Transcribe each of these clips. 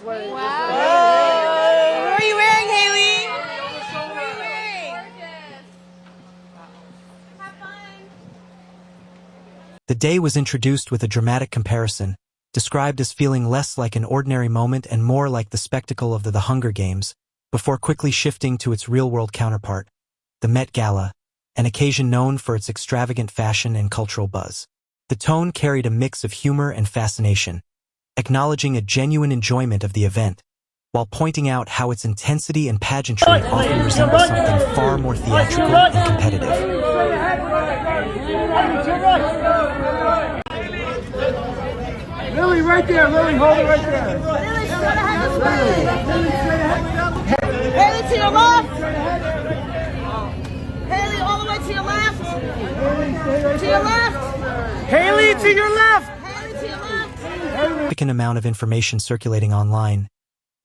Wow. What are you wearing, Hailey? What are you wearing? Have fun. The day was introduced with a dramatic comparison, described as feeling less like an ordinary moment and more like the spectacle of the Hunger Games, before quickly shifting to its real-world counterpart, the Met Gala, an occasion known for its extravagant fashion and cultural buzz. The tone carried a mix of humor and fascination, acknowledging a genuine enjoyment of the event, while pointing out how its intensity and pageantry often resemble something far more theatrical and competitive. Lily, right there. Lily, hold it right there. Lily, straight ahead this way. Hailey, to your left. Hailey, all the way to your left. To your left. Hailey, to your left. Hailey, to your left. Significant amount of information circulating online,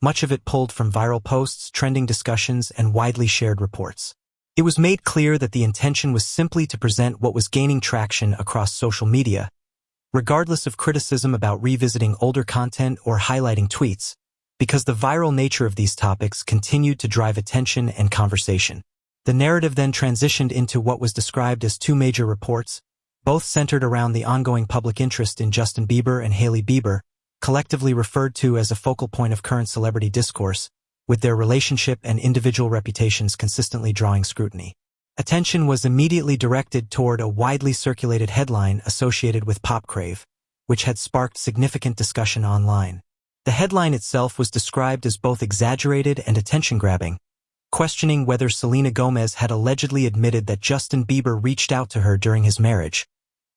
much of it pulled from viral posts, trending discussions, and widely shared reports. It was made clear that the intention was simply to present what was gaining traction across social media, regardless of criticism about revisiting older content or highlighting tweets, because the viral nature of these topics continued to drive attention and conversation. The narrative then transitioned into what was described as two major reports, both centered around the ongoing public interest in Justin Bieber and Hailey Bieber, collectively referred to as a focal point of current celebrity discourse, with their relationship and individual reputations consistently drawing scrutiny. Attention was immediately directed toward a widely circulated headline associated with Pop Crave, which had sparked significant discussion online. The headline itself was described as both exaggerated and attention-grabbing, questioning whether Selena Gomez had allegedly admitted that Justin Bieber reached out to her during his marriage,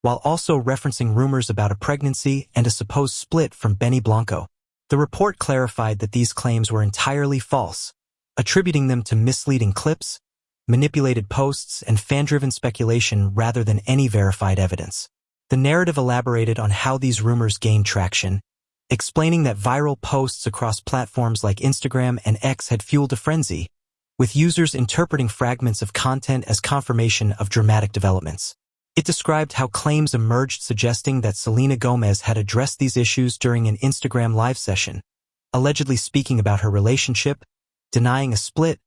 while also referencing rumors about a pregnancy and a supposed split from Benny Blanco. The report clarified that these claims were entirely false, attributing them to misleading clips, manipulated posts, and fan-driven speculation rather than any verified evidence. The narrative elaborated on how these rumors gained traction, explaining that viral posts across platforms like Instagram and X had fueled a frenzy, with users interpreting fragments of content as confirmation of dramatic developments. It described how claims emerged suggesting that Selena Gomez had addressed these issues during an Instagram live session, allegedly speaking about her relationship, denying a split,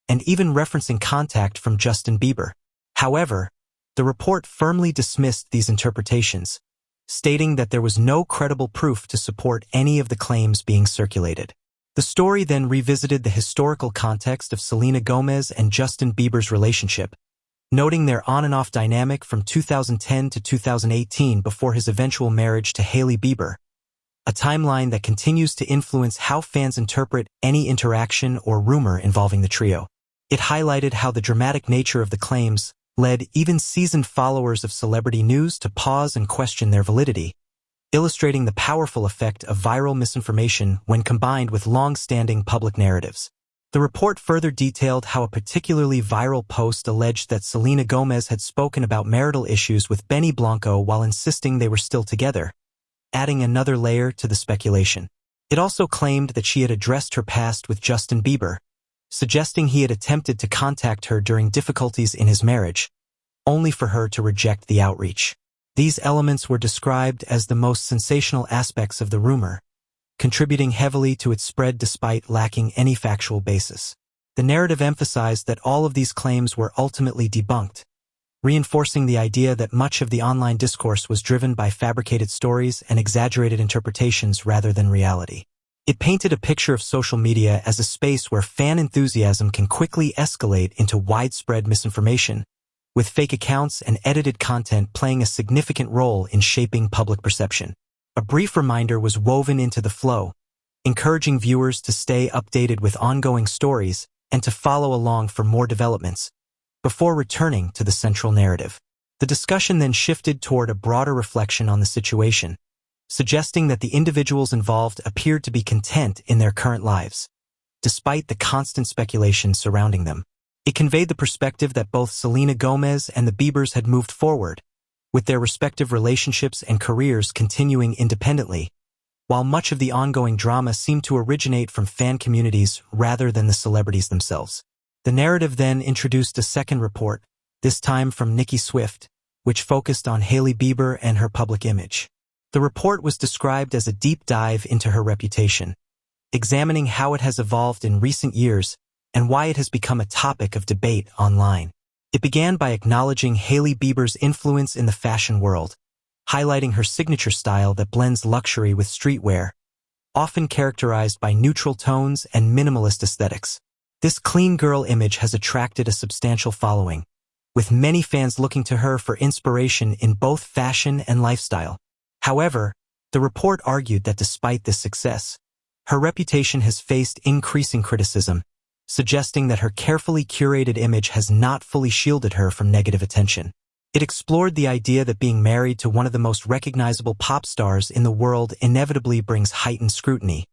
and even referencing contact from Justin Bieber. However, the report firmly dismissed these interpretations, stating that there was no credible proof to support any of the claims being circulated. The story then revisited the historical context of Selena Gomez and Justin Bieber's relationship, noting their on-and-off dynamic from 2010 to 2018 before his eventual marriage to Hailey Bieber, a timeline that continues to influence how fans interpret any interaction or rumor involving the trio. It highlighted how the dramatic nature of the claims led even seasoned followers of celebrity news to pause and question their validity, illustrating the powerful effect of viral misinformation when combined with long-standing public narratives. The report further detailed how a particularly viral post alleged that Selena Gomez had spoken about marital issues with Benny Blanco while insisting they were still together, adding another layer to the speculation. It also claimed that she had addressed her past with Justin Bieber, suggesting he had attempted to contact her during difficulties in his marriage, only for her to reject the outreach. These elements were described as the most sensational aspects of the rumor, contributing heavily to its spread despite lacking any factual basis. The narrative emphasized that all of these claims were ultimately debunked, reinforcing the idea that much of the online discourse was driven by fabricated stories and exaggerated interpretations rather than reality. It painted a picture of social media as a space where fan enthusiasm can quickly escalate into widespread misinformation, with fake accounts and edited content playing a significant role in shaping public perception. A brief reminder was woven into the flow, encouraging viewers to stay updated with ongoing stories and to follow along for more developments, before returning to the central narrative. The discussion then shifted toward a broader reflection on the situation, suggesting that the individuals involved appeared to be content in their current lives, despite the constant speculation surrounding them. It conveyed the perspective that both Selena Gomez and the Biebers had moved forward, with their respective relationships and careers continuing independently, while much of the ongoing drama seemed to originate from fan communities rather than the celebrities themselves. The narrative then introduced a second report, this time from Nicki Swift, which focused on Hailey Bieber and her public image. The report was described as a deep dive into her reputation, examining how it has evolved in recent years and why it has become a topic of debate online. It began by acknowledging Hailey Bieber's influence in the fashion world, highlighting her signature style that blends luxury with streetwear, often characterized by neutral tones and minimalist aesthetics. This clean girl image has attracted a substantial following, with many fans looking to her for inspiration in both fashion and lifestyle. However, the report argued that despite this success, her reputation has faced increasing criticism, suggesting that her carefully curated image has not fully shielded her from negative attention. It explored the idea that being married to one of the most recognizable pop stars in the world inevitably brings heightened scrutiny,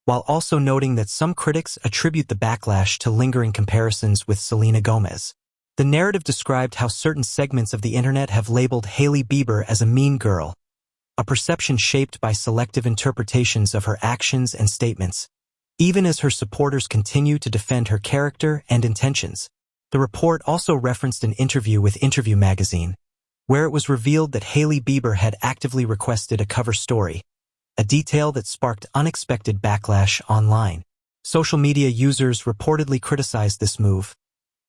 while also noting that some critics attribute the backlash to lingering comparisons with Selena Gomez. The narrative described how certain segments of the internet have labeled Hailey Bieber as a mean girl, a perception shaped by selective interpretations of her actions and statements, even as her supporters continue to defend her character and intentions. The report also referenced an interview with Interview magazine, where it was revealed that Hailey Bieber had actively requested a cover story, a detail that sparked unexpected backlash online. Social media users reportedly criticized this move,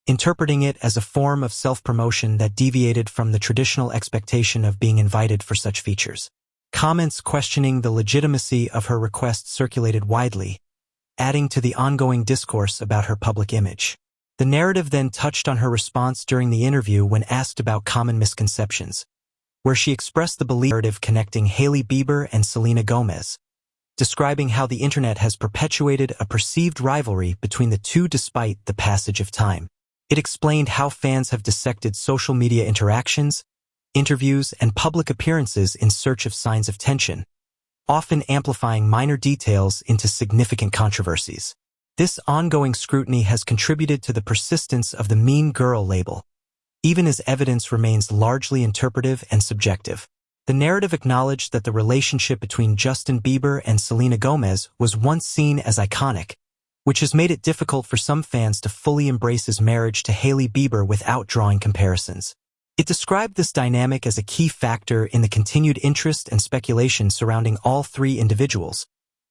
interpreting it as a form of self-promotion that deviated from the traditional expectation of being invited for such features. Comments questioning the legitimacy of her request circulated widely, adding to the ongoing discourse about her public image. The narrative then touched on her response during the interview when asked about common misconceptions, where she expressed the belief narrative connecting Hailey Bieber and Selena Gomez, describing how the internet has perpetuated a perceived rivalry between the two despite the passage of time. It explained how fans have dissected social media interactions, interviews, and public appearances in search of signs of tension, often amplifying minor details into significant controversies. This ongoing scrutiny has contributed to the persistence of the mean girl label, even as evidence remains largely interpretive and subjective. The narrative acknowledged that the relationship between Justin Bieber and Selena Gomez was once seen as iconic, which has made it difficult for some fans to fully embrace his marriage to Hailey Bieber without drawing comparisons. It described this dynamic as a key factor in the continued interest and speculation surrounding all three individuals,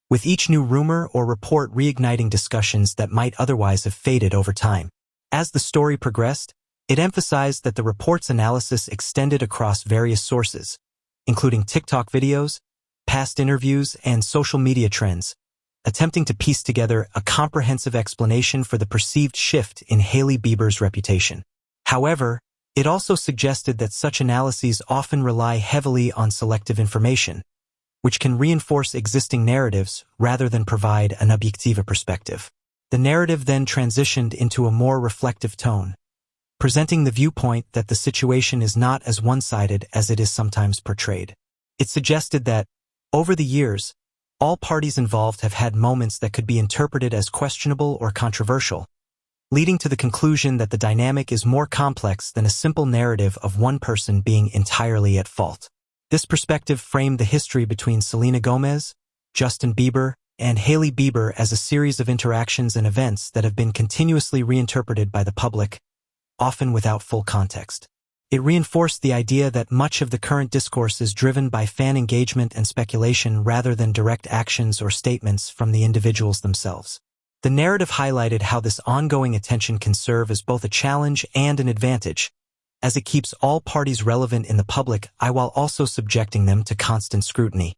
with each new rumor or report reigniting discussions that might otherwise have faded over time. As the story progressed, it emphasized that the report's analysis extended across various sources, including TikTok videos, past interviews, and social media trends, attempting to piece together a comprehensive explanation for the perceived shift in Hailey Bieber's reputation. However, it also suggested that such analyses often rely heavily on selective information, which can reinforce existing narratives rather than provide an objective perspective. The narrative then transitioned into a more reflective tone, presenting the viewpoint that the situation is not as one-sided as it is sometimes portrayed. It suggested that, over the years, all parties involved have had moments that could be interpreted as questionable or controversial, leading to the conclusion that the dynamic is more complex than a simple narrative of one person being entirely at fault. This perspective framed the history between Selena Gomez, Justin Bieber, and Hailey Bieber as a series of interactions and events that have been continuously reinterpreted by the public, often without full context. It reinforced the idea that much of the current discourse is driven by fan engagement and speculation rather than direct actions or statements from the individuals themselves. The narrative highlighted how this ongoing attention can serve as both a challenge and an advantage, as it keeps all parties relevant in the public eye while also subjecting them to constant scrutiny.